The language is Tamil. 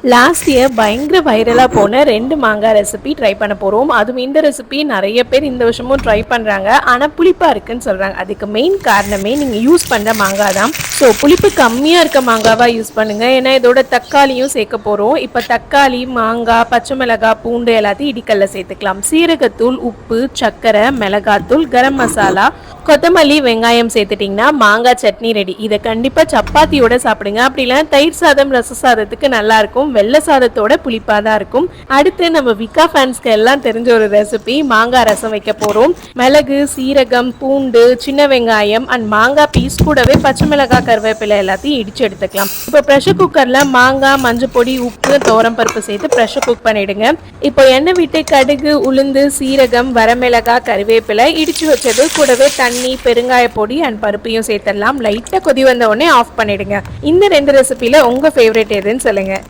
லாஸ்ட் இயர் பயங்கர வைரலாக போன 2 மாங்காய் ரெசிபி ட்ரை பண்ண போகிறோம். அதுவும் இந்த ரெசிபி நிறைய பேர் இந்த வருஷமும் ட்ரை பண்ணுறாங்க. ஆனால் புளிப்பாக இருக்குன்னு சொல்கிறாங்க. அதுக்கு மெயின் காரணமே நீங்கள் யூஸ் பண்ணுற மாங்காய் தான். ஸோ புளிப்பு கம்மியாக இருக்க மாங்காவாக யூஸ் பண்ணுங்கள். ஏன்னா இதோட தக்காளியும் சேர்க்க போகிறோம். இப்போ தக்காளி, மாங்காய், பச்சை மிளகாய், பூண்டு எல்லாத்தையும் இடிக்கல்ல சேர்த்துக்கலாம். சீரகத்தூள், உப்பு, சர்க்கரை, மிளகாத்தூள், கரம் மசாலா, கொத்தமல்லி, வெங்காயம் சேர்த்துட்டிங்கன்னா மாங்காய் சட்னி ரெடி. இதை கண்டிப்பாக சப்பாத்தியோட சாப்பிடுங்க. அப்படி இல்லைன்னா தயிர் சாதம், ரச சாதத்துக்கு நல்லாயிருக்கும். வெள்ளை சாதத்தோட புளிப்பாக தான் இருக்கும். அடுத்து நம்ம விக்கா ஃபேன்ஸ்க்கு எல்லாம் தெரிஞ்ச ஒரு ரெசிபி மாங்காய் ரசம் வைக்க போகிறோம். மிளகு, சீரகம், பூண்டு, சின்ன வெங்காயம் அண்ட் மாங்காய் பீஸ் கூடவே பச்சை மிளகாய், கருவேப்பிலை எல்லாத்தையும் இடிச்சு எடுத்துக்கலாம். இப்போ ப்ரெஷர் குக்கரில் மாங்காய், மஞ்சள் பொடி, உப்பு, தோரம் பருப்பு சேர்த்து ப்ரெஷர் குக் பண்ணிடுங்க. இப்போ எண்ணெய் விட்டு கடுகு, உளுந்து, சீரகம், வரமிளகாய், கருவேப்பிலை இடிச்சு வச்சது கூடவே தண்ணி, பெருங்காய பொடி அண்ட் பருப்பையும் சேர்த்துடலாம். லைட்டாக கொதி வந்த உடனே ஆஃப் பண்ணிடுங்க. இந்த 2 ரெசிபியில் உங்கள் ஃபேவரட் எதுன்னு சொல்லுங்கள்.